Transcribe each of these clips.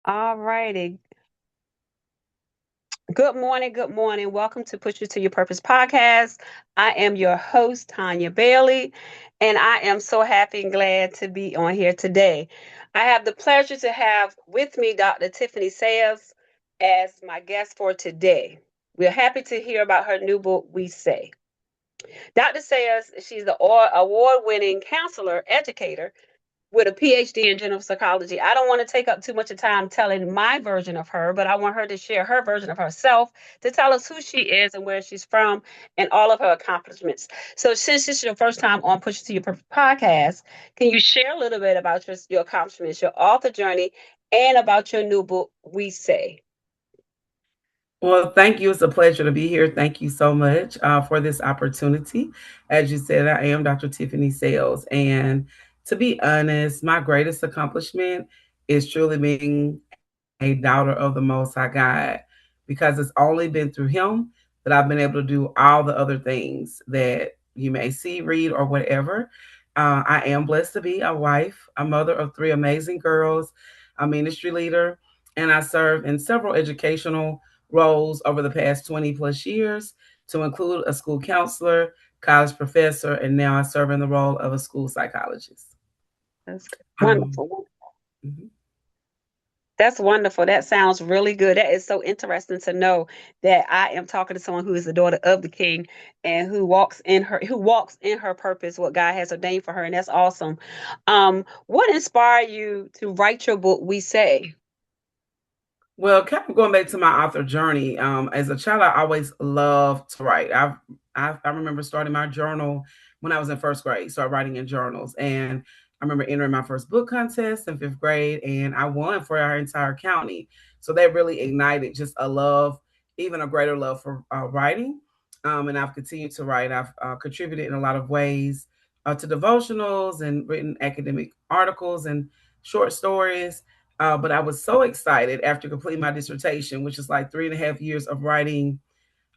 All righty. Good morning. Good morning. Welcome to Push You to Your Purpose podcast. I am your host, Tanya Bailey, and I am so happy and glad to be on here today. I have the pleasure to have with me Dr. Tiffany Sayles as my guest for today. We're happy to hear about her new book, We Say. Dr. Sayles, she's the award winning counselor, educator, with a PhD in general psychology. I don't want to take up too much of time telling my version of her, but I want her to share her version of herself, to tell us who she is and where she's from and all of her accomplishments. So, since this is your first time on Push to Your Perfect podcast, can you share a little bit about your accomplishments, your author journey, and about your new book, We Say? Well, thank you. It's a pleasure to be here. Thank you so much for this opportunity. As you said, I am Dr. Tiffany Sayles. And to be honest, my greatest accomplishment is truly being a daughter of the Most High God, because it's only been through Him that I've been able to do all the other things that you may see, read, or whatever. I am blessed to be a wife, a mother of three amazing girls, a ministry leader, and I serve in several educational roles over the past 20 plus years, to include a school counselor, college professor, and now I serve in the role of a school psychologist. That's Um, wonderful. mhm. That's wonderful. That sounds really good. That is so interesting to know that I am talking to someone who is the daughter of the King and who walks in her purpose, what God has ordained for her, and that's awesome. What inspired you to write your book, We Say? Well, kind of going back to my author journey, as a child, I always loved to write. I remember starting my journal when I was in first grade, started writing in journals. And I remember entering my first book contest in fifth grade, and I won for our entire county. So that really ignited just a love, even a greater love for writing. And I've continued to write. I've contributed in a lot of ways to devotionals and written academic articles and short stories. But I was so excited after completing my dissertation, which is like 3.5 years of writing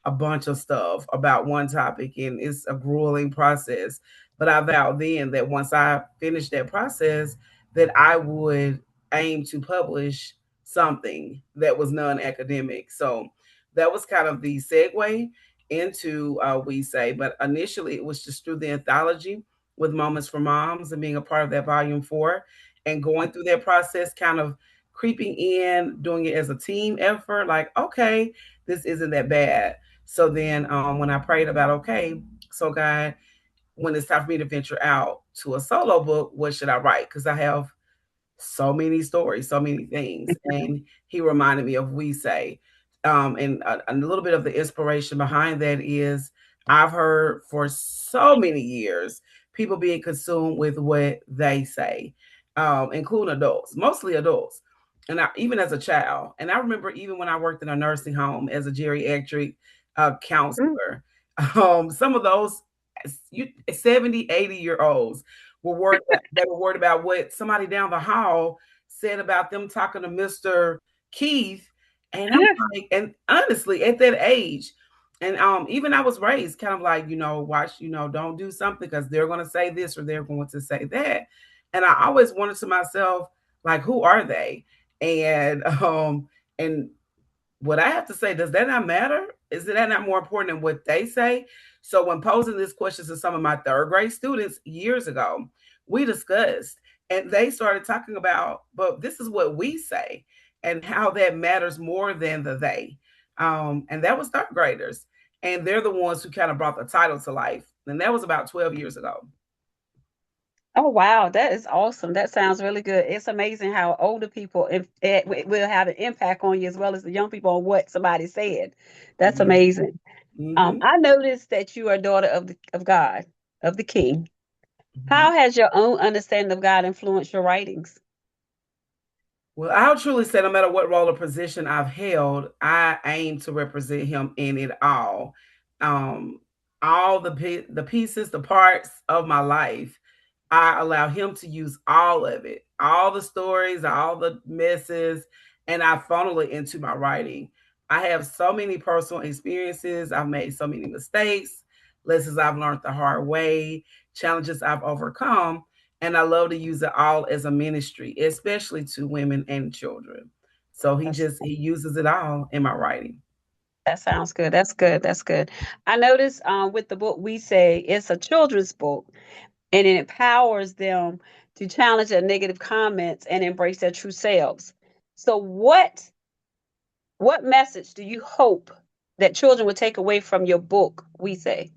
a bunch of stuff about one topic, and it's a grueling process. But I vowed then that once I finished that process, that I would aim to publish something that was non-academic. So that was kind of the segue into We Say. But initially, it was just through the anthology with Moments for Moms and being a part of that volume 4 and going through that process, kind of creeping in, doing it as a team effort. Like, okay, this isn't that bad. So then when I prayed about, okay, so God, when it's time for me to venture out to a solo book, what should I write? Because I have so many stories, so many things. And he reminded me of We Say. And a little bit of the inspiration behind that is I've heard for so many years people being consumed with what they say, including adults, mostly adults. And even as a child, and I remember even when I worked in a nursing home as a geriatric Mm. counselor, some of those 70, 80 year olds they were worried about what somebody down the hall said about them talking to Mr. Keith. And I'm like, and honestly, at that age, and even I was raised kind of like, watch, don't do something because they're going to say this or they're going to say that. And I always wondered to myself, like, who are they? And what I have to say, does that not matter? Is that not more important than what they say? So when posing this question to some of my third grade students years ago, we discussed and they started talking about, but this is what we say and how that matters more than the they. And that was third graders. And they're the ones who kind of brought the title to life. And that was about 12 years ago. Oh wow, that is awesome. That sounds really good. It's amazing how older people will have an impact on you as well as the young people on what somebody said. That's Yeah. amazing. Mm-hmm. I noticed that you are a daughter of God, of the King. Mm-hmm. How has your own understanding of God influenced your writings? Well, I'll truly say no matter what role or position I've held, I aim to represent him in it all. Um, all the pieces, the parts of my life, I allow him to use all of it, all the stories, all the messes, and I funnel it into my writing. I have so many personal experiences. I've made so many mistakes, lessons I've learned the hard way, challenges I've overcome, and I love to use it all as a ministry, especially to women and children. So That's, he uses it all in my writing. that sounds good. That's good. That's good. I noticed with the book We Say, it's a children's book and it empowers them to challenge their negative comments and embrace their true selves. So what message do you hope that children will take away from your book, We Say?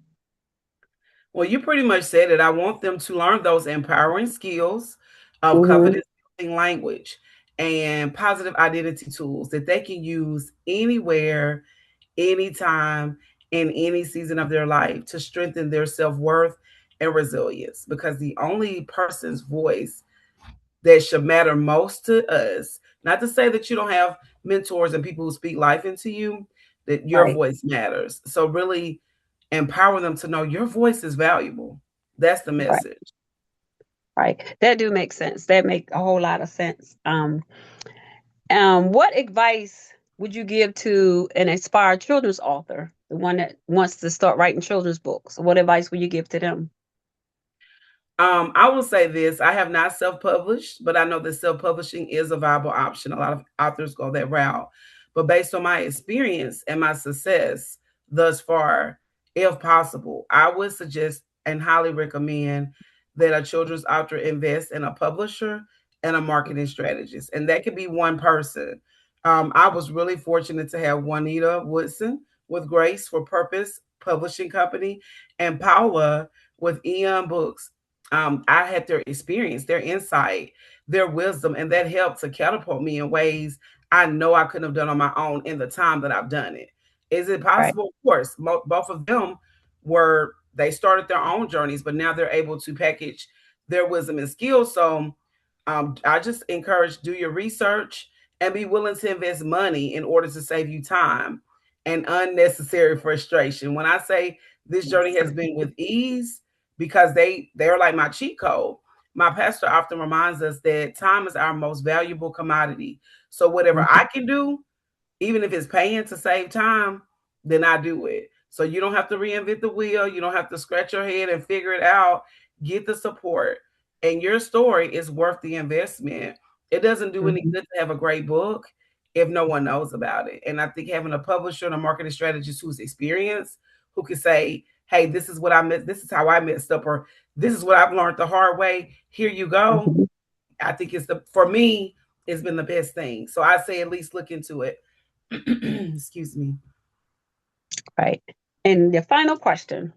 Well, you pretty much said it. I want them to learn those empowering skills of Mm-hmm. confidence building language and positive identity tools that they can use anywhere, anytime, in any season of their life to strengthen their self worth and resilience. Because the only person's voice that should matter most to us, not to say that you don't have mentors and people who speak life into you, that your Right, voice matters. So, really empower them to know your voice is valuable. That's the right, message. right. That do make sense. That make a whole lot of sense. What advice would you give to an inspired children's author, the one that wants to start writing children's books? What advice would you give to them? I will say this: I have not self-published, but I know that self-publishing is a viable option. A lot of authors go that route. But based on my experience and my success thus far, if possible, I would suggest and highly recommend that a children's author invest in a publisher and a marketing strategist. And that could be one person. I was really fortunate to have Juanita Woodson with Grace for Purpose Publishing Company and Paula with Eon Books. I had their experience, their insight, their wisdom, and that helped to catapult me in ways I know I couldn't have done on my own in the time that I've done it. Is it Right. possible? Of course. Both of them they started their own journeys, but now they're able to package their wisdom and skills. So I just encourage do your research and be willing to invest money in order to save you time and unnecessary frustration. When I say this journey has been with ease, because they're like my cheat code. My pastor often reminds us that time is our most valuable commodity. So whatever Mhm. I can do, even if it's paying to save time, then I do it. So you don't have to reinvent the wheel. You don't have to scratch your head and figure it out. Get the support. And your story is worth the investment. It doesn't do any Mhm. good to have a great book if no one knows about it. And I think having a publisher and a marketing strategist who's experienced, who can say, hey, this is what I missed, this is how I messed up, or this is what I've learned the hard way. Here you go. Mhm. I think it's the for me, it's been the best thing. So I say at least look into it. Excuse me. Right. And the final question,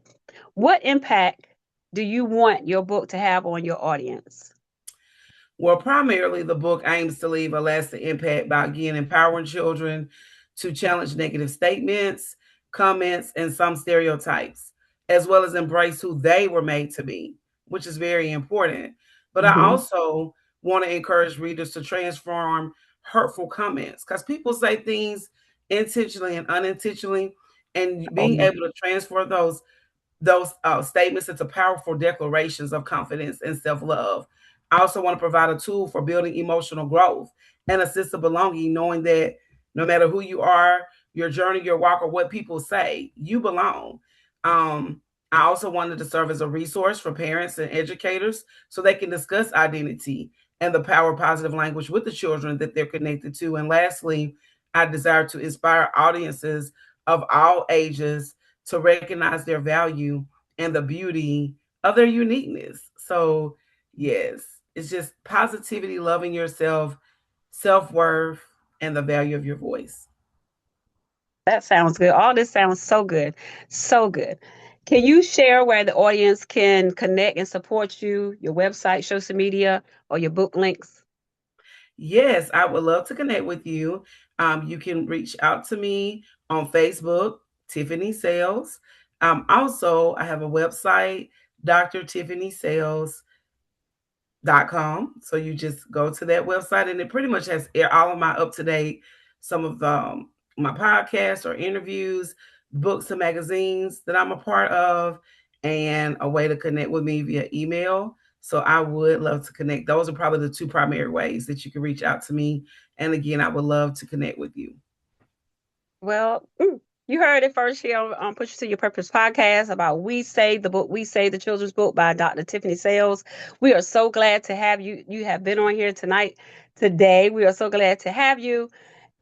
what impact do you want your book to have on your audience? Well, primarily the book aims to leave a lasting impact by again empowering children to challenge negative statements, comments, and some stereotypes, as well as embrace who they were made to be, which is very important. But I Mhm. also want to encourage readers to transform hurtful comments because people say things intentionally and unintentionally, and Oh, being able to transfer those statements into powerful declarations of confidence and self love. I also want to provide a tool for building emotional growth and a sense of belonging, knowing that no matter who you are, your journey, your walk, or what people say, you belong. Um, I also wanted to serve as a resource for parents and educators so they can discuss identity and the power of positive language with the children that they're connected to. And lastly, I desire to inspire audiences of all ages to recognize their value and the beauty of their uniqueness. So, yes, it's just positivity, loving yourself, self worth, and the value of your voice. that sounds good. All this sounds so good. So good. Can you share where the audience can connect and support you, your website, social media, or your book links? Yes, I would love to connect with you. You can reach out to me on Facebook, Tiffany Sayles. Also, I have a website, Dr. Tiffany Sayles.com. So you just go to that website and it pretty much has all of my up to date, some of my podcasts or interviews, books and magazines that I'm a part of, and a way to connect with me via email. So I would love to connect. Those are probably the two primary ways that you can reach out to me. And again, I would love to connect with you. Well, you heard it first here on Push You to Your Purpose podcast about We Say, the book We Say, the children's book by Dr. Tiffany Sayles. We are so glad to have you. You have been on here tonight today. We are so glad to have you.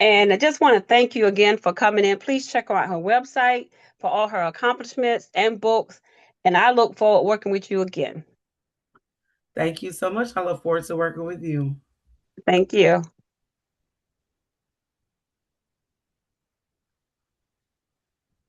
And I just want to thank you again for coming in. Please check out her website for all her accomplishments and books. And I look forward to working with you again. Thank you so much. I look forward to working with you. Thank you.